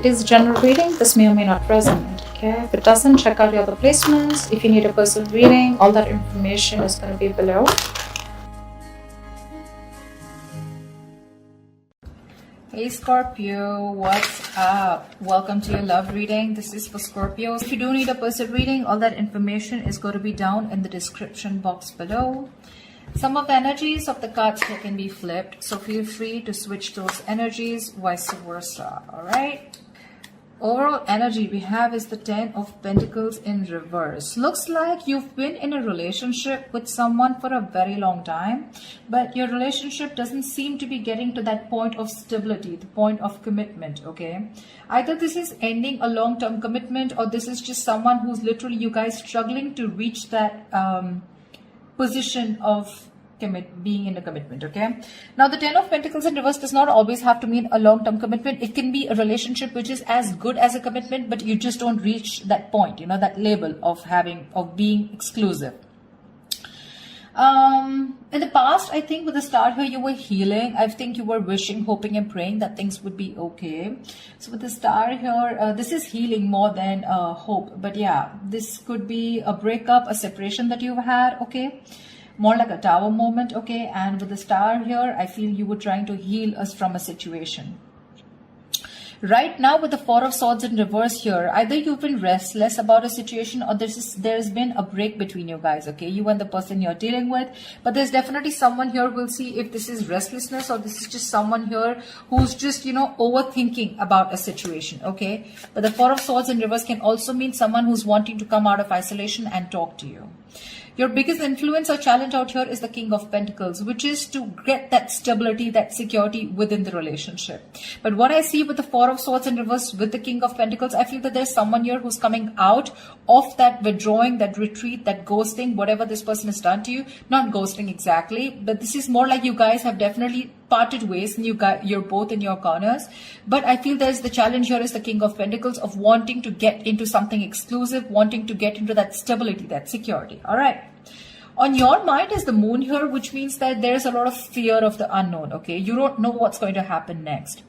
It is a general reading. This may or may not resonate. Okay, if it doesn't, check out your other placements. If you need a personal reading, all that information is going to be below. Hey Scorpio, what's up? Welcome to your love reading. This is for Scorpio. If you do need a personal reading, all that information is going to be down in the description box below. Some of the energies of the cards here can be flipped, so feel free to switch those energies, vice versa. All right. Overall energy we have is the 10 of Pentacles in reverse. Looks like you've been in a relationship with someone for a very long time, but your relationship doesn't seem to be getting to that point of stability, the point of commitment, okay? Either this is ending a long-term commitment, or this is just someone who's literally, you guys struggling to reach that position of being in a commitment. Okay, now the 10 of Pentacles in reverse does not always have to mean a long-term commitment. It can be a relationship which is as good as a commitment, but you just don't reach that point, you know, that label of being exclusive. In the past, I think with the star here, you were healing. I think you were wishing, hoping and praying that things would be okay. So with the star here, this is healing more than hope. But yeah, this could be a breakup, a separation that you've had, okay? More like a tower moment, okay? And with the star here, I feel you were trying to heal us from a situation. Right now, with the Four of Swords in reverse here, either you've been restless about a situation, or there's been a break between you guys, okay? You and the person you're dealing with. But there's definitely someone here. We'll see if this is restlessness or this is just someone here who's just, you know, overthinking about a situation, okay? But the Four of Swords in reverse can also mean someone who's wanting to come out of isolation and talk to you. Your biggest influence or challenge out here is the King of Pentacles, which is to get that stability, that security within the relationship. But what I see with the Four of Swords in reverse with the King of Pentacles, I feel that there's someone here who's coming out of that withdrawing, that retreat, that ghosting, whatever this person has done to you. Not ghosting exactly, but this is more like you guys have definitely parted ways and you're both in your corners. But I feel there's the challenge here is the King of Pentacles of wanting to get into something exclusive, wanting to get into that stability, that security. All right. On your mind is the Moon here, which means that there's a lot of fear of the unknown, okay? You don't know what's going to happen next.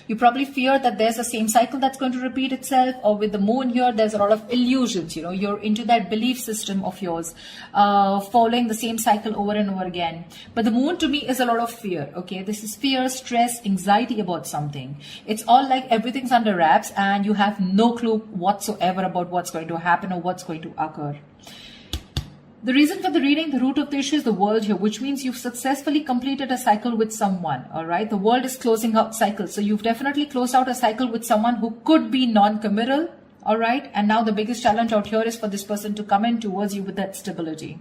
You probably fear that there's a same cycle that's going to repeat itself, or with the Moon here, there's a lot of illusions, you know, you're into that belief system of yours, following the same cycle over and over again. But the Moon to me is a lot of fear, okay? This is fear, stress, anxiety about something. It's all like everything's under wraps and you have no clue whatsoever about what's going to happen or what's going to occur. The reason for the reading, the root of the issue is the world here, which means you've successfully completed a cycle with someone, all right? The world is closing out cycles. So you've definitely closed out a cycle with someone who could be non-committal, all right? And now the biggest challenge out here is for this person to come in towards you with that stability.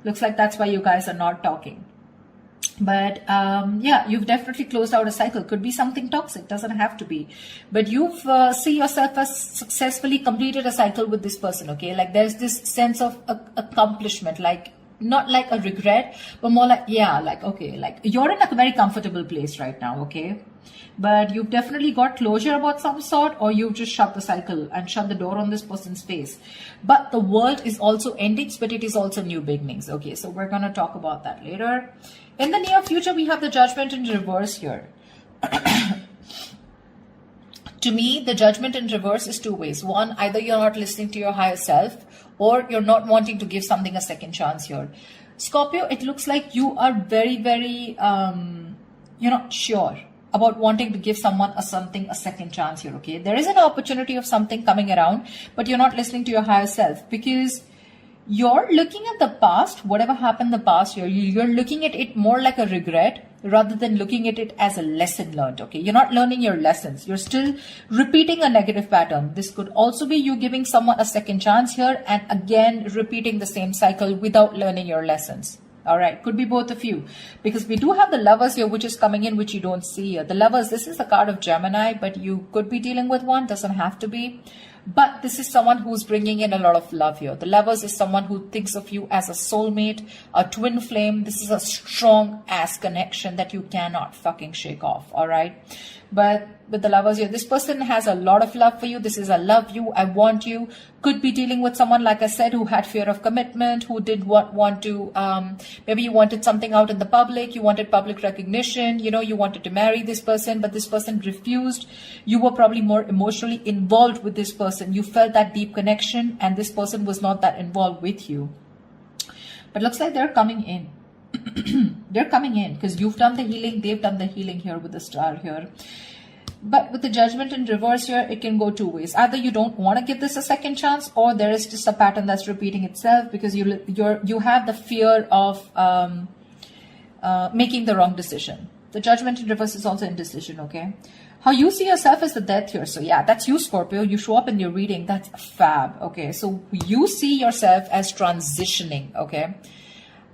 Looks like that's why you guys are not talking. But yeah, you've definitely closed out a cycle. Could be something toxic, doesn't have to be. But you've see yourself as successfully completed a cycle with this person, okay? Like there's this sense of accomplishment, like not like a regret, but more like, yeah, like, okay, like you're in a very comfortable place right now, okay? But you've definitely got closure about some sort, or you've just shut the cycle and shut the door on this person's face. But the world is also endings, but it is also new beginnings, okay? So we're going to talk about that later. In the near future, we have the Judgment in reverse here. To me, the Judgment in reverse is two ways. One, either you're not listening to your higher self, or you're not wanting to give something a second chance here. Scorpio, it looks like you are very, very, you're not sure about wanting to give someone a second chance here, okay? There is an opportunity of something coming around, but you're not listening to your higher self because you're looking at the past, whatever happened in the past year, you're looking at it more like a regret rather than looking at it as a lesson learned, okay? You're not learning your lessons. You're still repeating a negative pattern. This could also be you giving someone a second chance here and again repeating the same cycle without learning your lessons. All right, could be both of you, because we do have the Lovers here, which is coming in, which you don't see here. The Lovers, this is the card of Gemini, but you could be dealing with one, doesn't have to be. But this is someone who's bringing in a lot of love here. The Lovers is someone who thinks of you as a soulmate, a twin flame. This is a strong ass connection that you cannot fucking shake off, all right? But with the Lovers here, this person has a lot of love for you. This is a love you, I want you. Could be dealing with someone, like I said, who had fear of commitment, who did want to, maybe you wanted something out in the public, you wanted public recognition, you know, you wanted to marry this person, but this person refused. You were probably more emotionally involved with this person. You felt that deep connection, and this person was not that involved with you. But looks like they're coming in. They're coming in because you've done the healing, they've done the healing here with the Star here. But with the Judgment in reverse here, it can go two ways. Either you don't want to give this a second chance, or there is just a pattern that's repeating itself because you have the fear of making the wrong decision. The Judgment in reverse is also indecision, okay? How you see yourself is the Death here. So yeah, that's you, Scorpio. You show up in your reading. That's fab, okay? So you see yourself as transitioning, okay?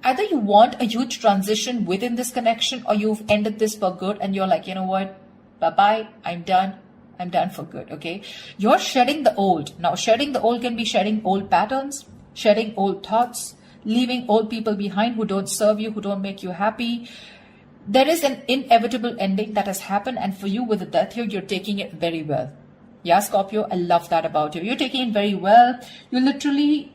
Either you want a huge transition within this connection, or you've ended this for good and you're like, you know what? Bye-bye. I'm done. I'm done for good. Okay. You're shedding the old. Now, shedding the old can be shedding old patterns, shedding old thoughts, leaving old people behind who don't serve you, who don't make you happy. There is an inevitable ending that has happened. And for you with the Death here, you're taking it very well. Yeah, Scorpio, I love that about you. You're taking it very well. You're literally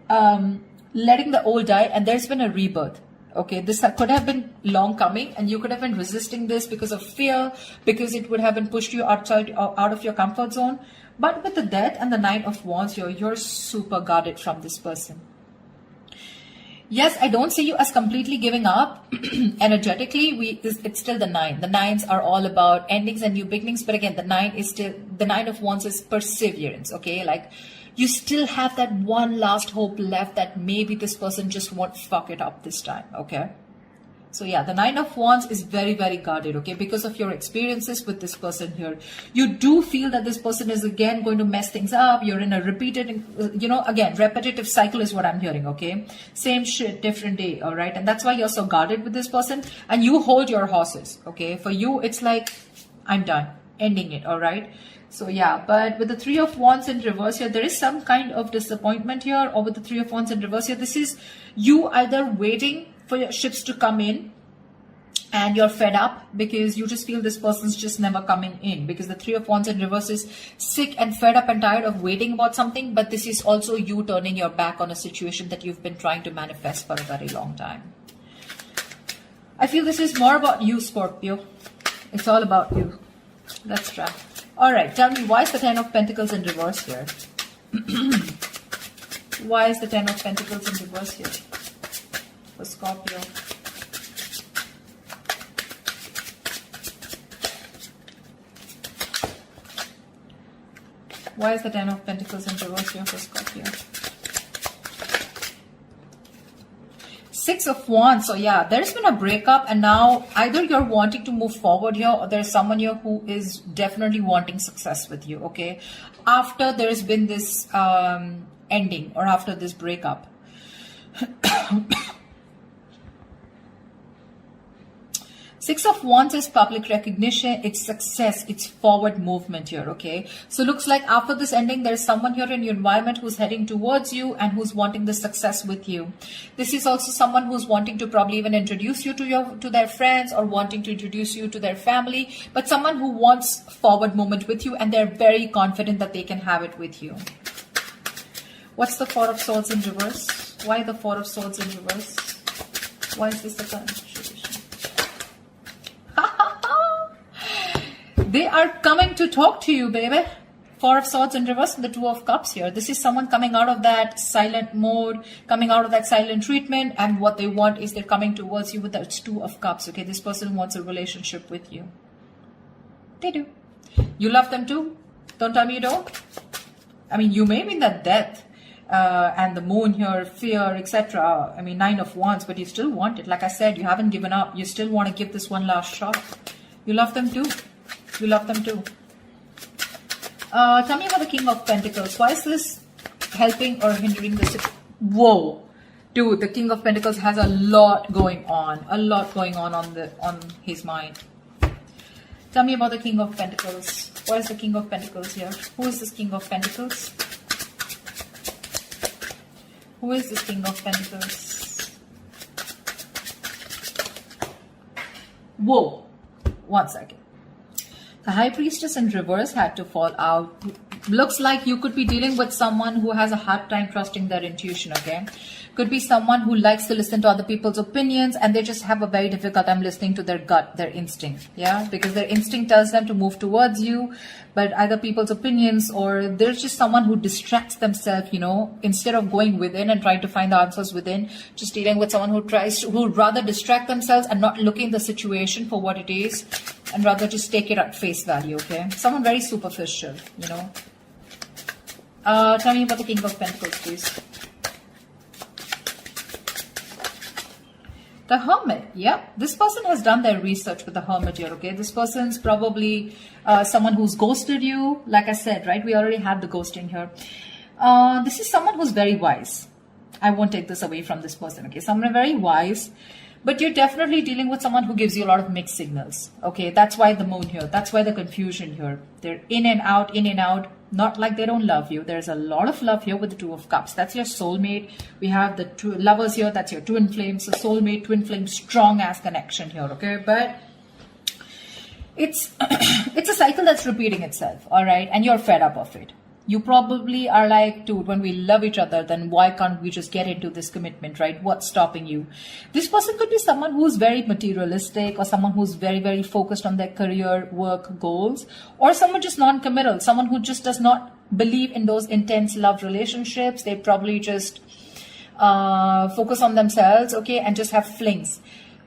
letting the old die, and there's been a rebirth. Okay, this could have been long coming, and you could have been resisting this because of fear, because it would have been pushed you out of your comfort zone. But with the Death and the Nine of Wands here, you're super guarded from this person. Yes, I don't see you as completely giving up. Energetically, it's still the Nine. The Nines are all about endings and new beginnings. But again, the Nine of Wands is perseverance. Okay, like you still have that one last hope left that maybe this person just won't fuck it up this time. Okay. So yeah, the Nine of Wands is very, very guarded, okay? Because of your experiences with this person here. You do feel that this person is again going to mess things up. You're in a repeated, again, repetitive cycle is what I'm hearing, okay? Same shit, different day, all right? And that's why you're so guarded with this person. And you hold your horses, okay? For you, it's like, I'm done, ending it, all right? So yeah, but with the Three of Wands in reverse here, there is some kind of disappointment here. Or with the Three of Wands in reverse here, this is you either waiting for your ships to come in and you're fed up because you just feel this person's just never coming in, because the Three of Wands in reverse is sick and fed up and tired of waiting about something. But this is also you turning your back on a situation that you've been trying to manifest for a very long time. I feel this is more about you, Scorpio. It's all about you. Let's try. All right, tell me, why is the Ten of Pentacles in reverse here? Why is the Ten of Pentacles in reverse here for Scorpio? Why is the Ten of Pentacles in reverse here for Scorpio? Six of Wands. So yeah, there's been a breakup, and now either you're wanting to move forward here, or there's someone here who is definitely wanting success with you, okay? After there's been this ending, or after this breakup. Six of Wands is public recognition, it's success, it's forward movement here, okay? So looks like after this ending, there's someone here in your environment who's heading towards you and who's wanting the success with you. This is also someone who's wanting to probably even introduce you to their friends, or wanting to introduce you to their family, but someone who wants forward movement with you, and they're very confident that they can have it with you. What's the Four of Swords in reverse? Why the Four of Swords in reverse? Why is this the current? They are coming to talk to you, baby. Four of Swords in reverse and the Two of Cups here. This is someone coming out of that silent mode, coming out of that silent treatment, and what they want is they're coming towards you with that Two of Cups, okay? This person wants a relationship with you. They do. You love them too. Don't tell me you don't. I mean, you may be in that Death and the Moon here, fear, etc. I mean, Nine of Wands, but you still want it. Like I said, you haven't given up. You still want to give this one last shot. You love them too. You love them too. Tell me about the King of Pentacles. Why is this helping or hindering this? Whoa. Dude, the King of Pentacles has a lot going on. A lot going on his mind. Tell Tell me about the King of Pentacles. What is the King of Pentacles here? Who is this King of Pentacles? Who is this King of Pentacles? Whoa. One second. The High Priestess in reverse had to fall out. Looks like you could be dealing with someone who has a hard time trusting their intuition, okay? Could be someone who likes to listen to other people's opinions and they just have a very difficult time listening to their gut, their instinct, yeah? Because their instinct tells them to move towards you, but either people's opinions or there's just someone who distracts themselves, you know, instead of going within and trying to find the answers within, just dealing with someone who would rather distract themselves and not looking the situation for what it is and rather just take it at face value, okay? Someone very superficial, you know. Tell me about the King of Pentacles, please. The Hermit, yeah. This person has done their research with the Hermit here, okay? This person's probably someone who's ghosted you. Like I said, right? We already had the ghosting here. This is someone who's very wise. I won't take this away from this person, okay? Someone very wise. But you're definitely dealing with someone who gives you a lot of mixed signals, okay? That's why the moon here. That's why the confusion here. They're in and out, in and out. Not like they don't love you. There's a lot of love here with the Two of Cups. That's your soulmate. We have the two lovers here. That's your twin flames. The soulmate, twin flame, strong ass connection here, okay? But it's it's a cycle that's repeating itself, all right? And you're fed up of it. You probably are like, dude, when we love each other, then why can't we just get into this commitment, right? What's stopping you? This person could be someone who's very materialistic or someone who's very, very focused on their career, work, goals, or someone just non-committal, someone who just does not believe in those intense love relationships. They probably just focus on themselves, okay, and just have flings.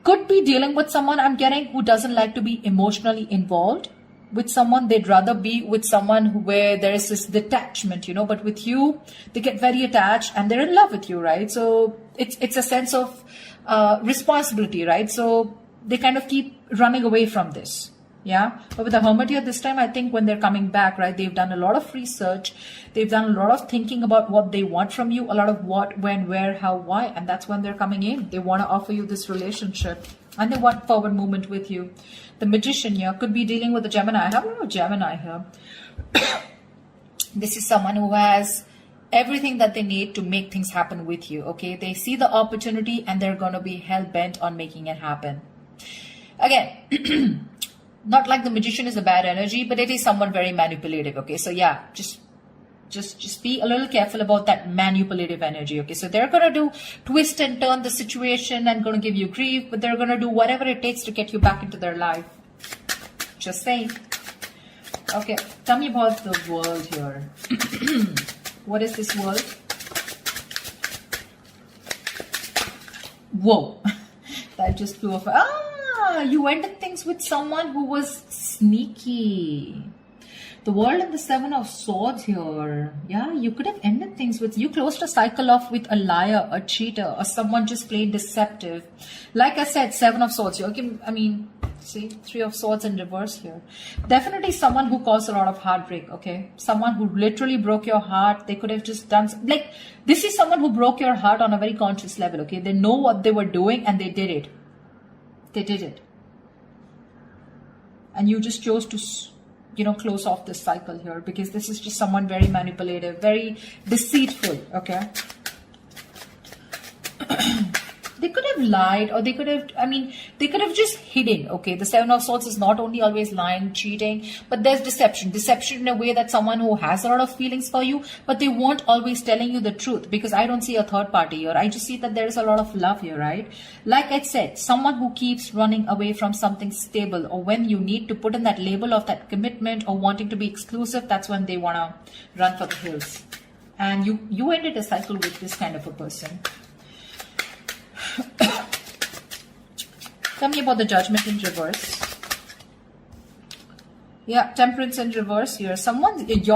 Could be dealing with someone, I'm getting, who doesn't like to be emotionally involved with someone. They'd rather be with someone where there is this detachment, you know, but with you, they get very attached and they're in love with you, right? So it's a sense of responsibility, right? So they kind of keep running away from this, yeah? But with the Hermit here this time, I think when they're coming back, right, they've done a lot of research. They've done a lot of thinking about what they want from you, a lot of what, when, where, how, why, and that's when they're coming in. They want to offer you this relationship. And they want forward movement with you. The Magician here could be dealing with a Gemini. I have a lot of Gemini here. This is someone who has everything that they need to make things happen with you, okay? They see the opportunity and they're going to be hell-bent on making it happen. Again, not like the Magician is a bad energy, but it is someone very manipulative, okay? So yeah, just be a little careful about that manipulative energy, okay? So they're going to do twist and turn the situation and going to give you grief, but they're going to do whatever it takes to get you back into their life. Just saying. Okay, tell me about the world here. What is this world? Whoa. That just flew off. Ah, you ended things with someone who was sneaky. The World and the Seven of Swords here. Yeah, you could have ended things with, you closed a cycle off with a liar, a cheater, or someone just plain deceptive. Like I said, Seven of Swords. Okay, I mean, see, Three of Swords in reverse here. Definitely someone who caused a lot of heartbreak, okay? Someone who literally broke your heart. They could have just done, like, this is someone who broke your heart on a very conscious level, okay? They know what they were doing and they did it. They did it. And you just chose to, you know, close off this cycle here because this is just someone very manipulative, very deceitful, okay? They could have lied or they could have, I mean, they could have just hidden, okay? The Seven of Swords is not only always lying, cheating, but there's deception. Deception in a way that someone who has a lot of feelings for you, but they won't always telling you the truth because I don't see a third party here. I just see that there is a lot of love here, right? Like I said, someone who keeps running away from something stable, or when you need to put in that label of that commitment or wanting to be exclusive, that's when they want to run for the hills. And you ended a cycle with this kind of a person. Tell me about the Judgment in reverse. Yeah, Temperance in reverse here. Someone, you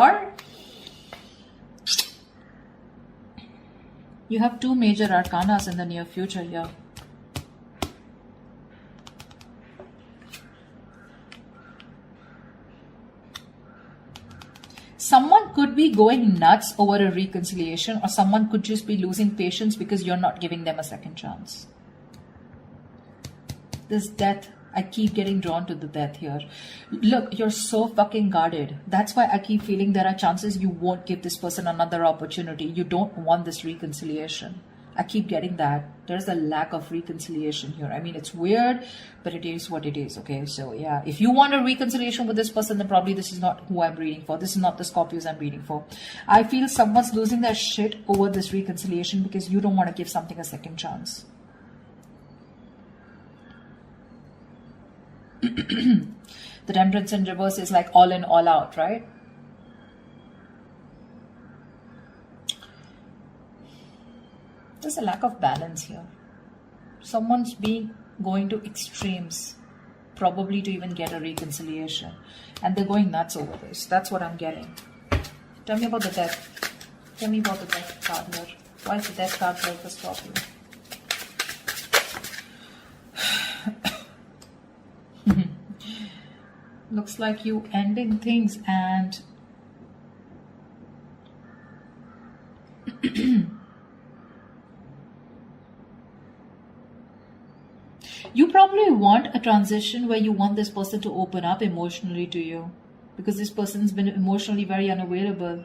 have two major arcanas in the near future here. Someone could be going nuts over a reconciliation, or someone could just be losing patience because you're not giving them a second chance. This Death I keep getting drawn to the death here. Look, you're so fucking guarded. That's why I keep feeling there are chances you won't give this person another opportunity. You don't want this reconciliation. I keep getting that. There's a lack of reconciliation here. I mean, it's weird, but it is what it is, okay? So, yeah, if you want a reconciliation with this person, then probably this is not who I'm reading for. This is not the Scorpios I'm reading for. I feel someone's losing their shit over this reconciliation because you don't want to give something a second chance. The Temperance in reverse is like all in, all out, right? There's a lack of balance here. Someone's going to extremes, probably to even get a reconciliation. And they're going nuts over this. That's what I'm getting. Tell me about the death. Tell me about the death card here. Why is the death card here for Scorpio? Looks like you ending things and you probably want a transition where you want this person to open up emotionally to you because this person's been emotionally very unavailable.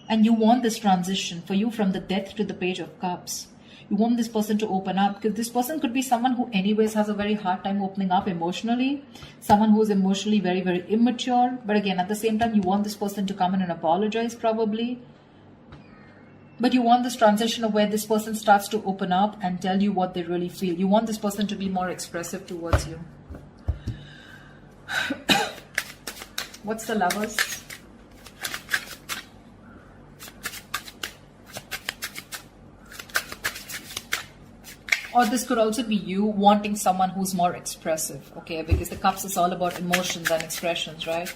And you want this transition for you from the death to the Page of Cups. You want this person to open up because this person could be someone who anyways has a very hard time opening up emotionally. Someone who is emotionally very, very immature. But again, at the same time, you want this person to come in and apologize probably. But you want this transition of where this person starts to open up and tell you what they really feel. You want this person to be more expressive towards you. What's the Lovers? Or this could also be you wanting someone who's more expressive, okay? Because the Cups is all about emotions and expressions, right?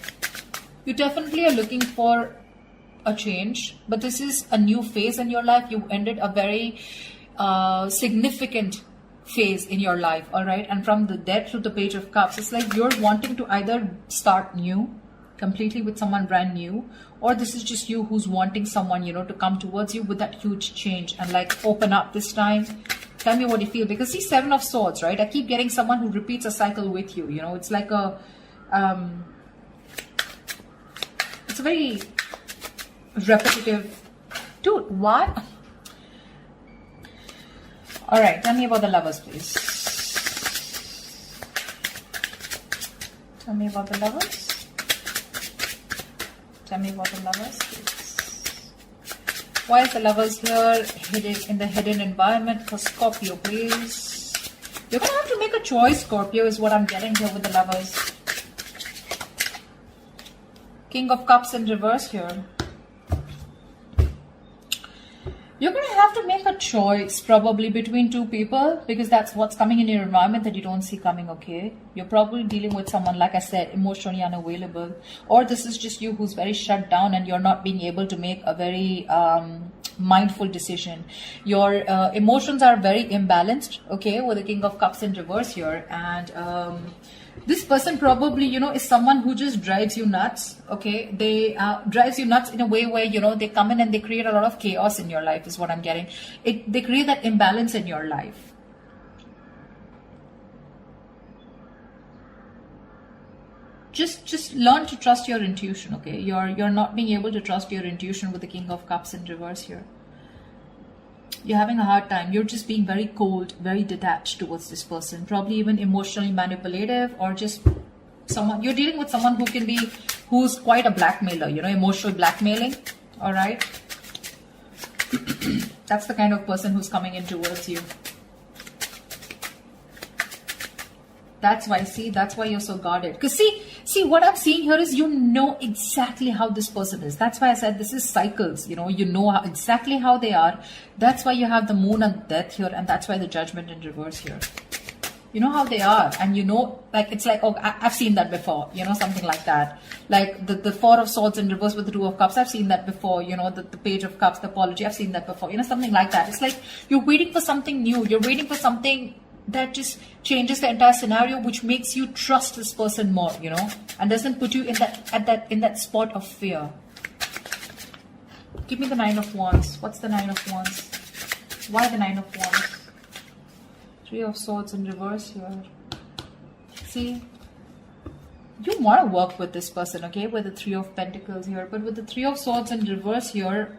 You definitely are looking for a change, but this is a new phase in your life. You ended a very significant phase in your life, all right? And from the Death to the Page of Cups, it's like you're wanting to either start new, completely with someone brand new, or this is just you who's wanting someone, you know, to come towards you with that huge change and like open up this time. Tell me what you feel, because see, Seven of Swords, right? I keep getting someone who repeats a cycle with you, you know, it's like a it's a very repetitive. Dude, what? All right, tell me about the Lovers, please. Tell me about the Lovers. Tell me about the Lovers, please. Why is the Lovers here hidden in the hidden environment for Scorpio, please? You're going to have to make a choice, Scorpio, is what I'm getting here with the Lovers. King of Cups in reverse here. You're going to have to make a choice probably between two people because that's what's coming in your environment that you don't see coming, okay? You're probably dealing with someone, like I said, emotionally unavailable. Or this is just you who's very shut down and you're not being able to make a very mindful decision. Your emotions are very imbalanced, okay, with the King of Cups in reverse here. And this person probably, you know, is someone who just drives you nuts, okay? They drives you nuts in a way where, you know, they come in and they create a lot of chaos in your life is what I'm getting. They create that imbalance in your life. Just learn to trust your intuition, okay? You're not being able to trust your intuition with the King of Cups in reverse here. You're having a hard time. You're just being very cold, very detached towards this person. Probably even emotionally manipulative, or just someone, you're dealing with someone who's quite a blackmailer, you know, emotional blackmailing. All right. That's the kind of person who's coming in towards you. That's why, see, that's why you're so guarded. Because see, what I'm seeing here is you know exactly how this person is. That's why I said this is cycles, you know exactly how they are. That's why you have the Moon and Death here, and that's why the Judgment in reverse here. You know how they are, and you know, like, it's like, oh, I've seen that before, you know, something like that. Like the Four of Swords in reverse with the Two of Cups, I've seen that before, you know, the Page of Cups, the apology, I've seen that before, you know, something like that. It's like you're waiting for something new. You're waiting for something that just changes the entire scenario, which makes you trust this person more, you know, and doesn't put you in that spot of fear. Give me the Nine of Wands. What's the Nine of Wands? Why the Nine of Wands? Three of Swords in reverse here. See, you want to work with this person, okay, with the Three of Pentacles here, but with the Three of Swords in reverse here,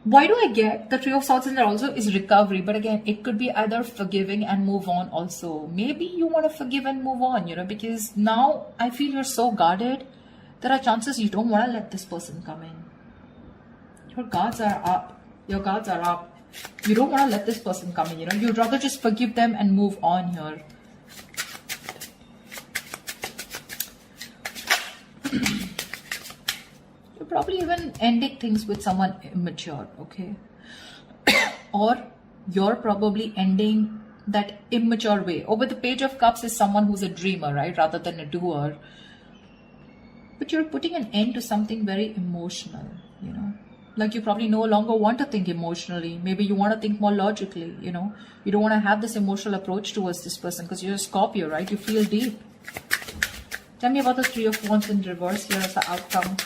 why do I get the Three of Swords in there also is recovery? But again, it could be either forgiving and move on also. Maybe you want to forgive and move on, you know, because now I feel you're so guarded. There are chances you don't want to let this person come in. Your guards are up. Your guards are up. You don't want to let this person come in, you know. You'd rather just forgive them and move on here. You're probably even ending things with someone immature, okay? Or you're probably ending that immature way. Or with the Page of Cups is someone who's a dreamer, right? Rather than a doer. But you're putting an end to something very emotional, you know? Like you probably no longer want to think emotionally. Maybe you want to think more logically, you know? You don't want to have this emotional approach towards this person because you're a Scorpio, right? You feel deep. Tell me about the Three of Wands in reverse here as the outcome.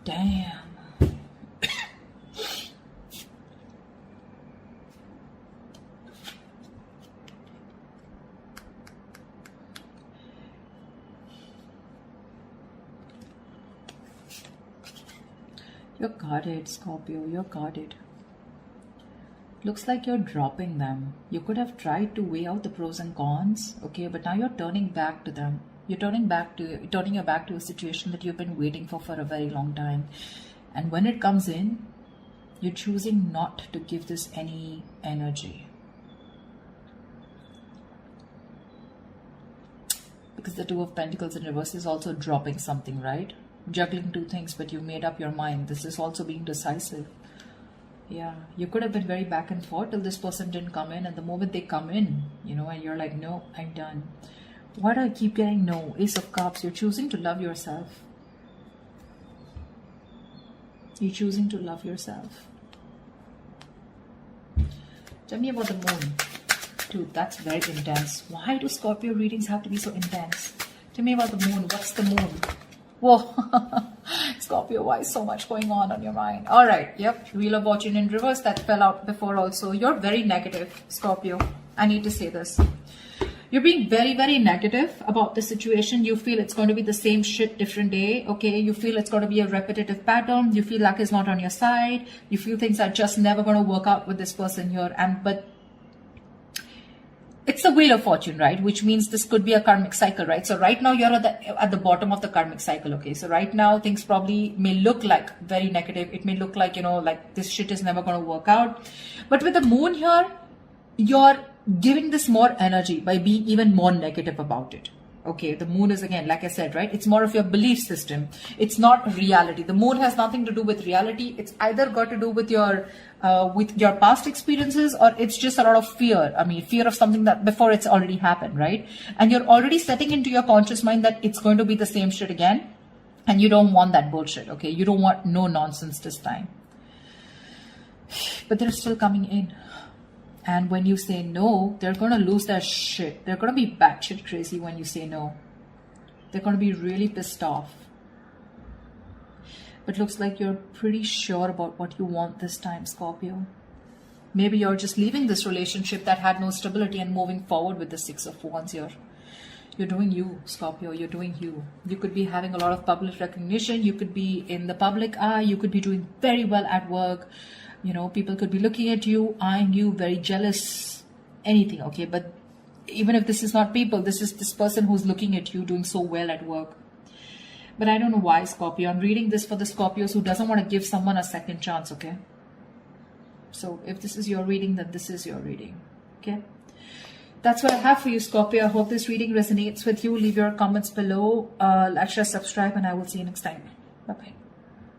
Damn. You're guarded, Scorpio. You're guarded. Looks like you're dropping them. You could have tried to weigh out the pros and cons, okay, but now you're turning back to them. You're turning your back to a situation that you've been waiting for a very long time. And when it comes in, you're choosing not to give this any energy. Because the Two of Pentacles in reverse is also dropping something, right? Juggling two things, but you made up your mind. This is also being decisive. Yeah, you could have been very back and forth till this person didn't come in, and the moment they come in, you know, and you're like, no, I'm done. Why do I keep getting no? Ace of Cups. You're choosing to love yourself. You're choosing to love yourself. Tell me about the moon. Dude, that's very intense. Why do Scorpio readings have to be so intense? Tell me about the moon. What's the moon? Whoa. Scorpio, why is so much going on your mind? All right. Yep. Wheel of Fortune in reverse. That fell out before also. You're very negative, Scorpio. I need to say this. You're being very, very negative about the situation. You feel it's going to be the same shit, different day. Okay. You feel it's going to be a repetitive pattern. You feel luck is not on your side. You feel things are just never going to work out with this person here. But it's the Wheel of Fortune, right? Which means this could be a karmic cycle, right? So right now you're at the bottom of the karmic cycle, okay? So right now things probably may look like very negative. It may look like, you know, like this shit is never going to work out. But with the moon here, you're giving this more energy by being even more negative about it. Okay, the moon is, again, like I said, right? It's more of your belief system. It's not reality. The moon has nothing to do with reality. It's either got to do with your past experiences, or it's just a lot of fear. I mean, fear of something that before it's already happened, right? And you're already setting into your conscious mind that it's going to be the same shit again. And you don't want that bullshit, okay? You don't want no nonsense this time. But they're still coming in. And when you say no, they're going to lose their shit. They're going to be batshit crazy when you say no. They're going to be really pissed off. But looks like you're pretty sure about what you want this time, Scorpio. Maybe you're just leaving this relationship that had no stability and moving forward with the Six of Wands here. You're doing you, Scorpio. You're doing you. You could be having a lot of public recognition. You could be in the public eye. You could be doing very well at work. You know, people could be looking at you, eyeing you, very jealous, anything, okay? But even if this is not people, this is this person who's looking at you doing so well at work. But I don't know why, Scorpio. I'm reading this for the Scorpios who doesn't want to give someone a second chance, okay? So if this is your reading, then this is your reading, okay? That's what I have for you, Scorpio. I hope this reading resonates with you. Leave your comments below. Like, share, subscribe, and I will see you next time. Bye-bye.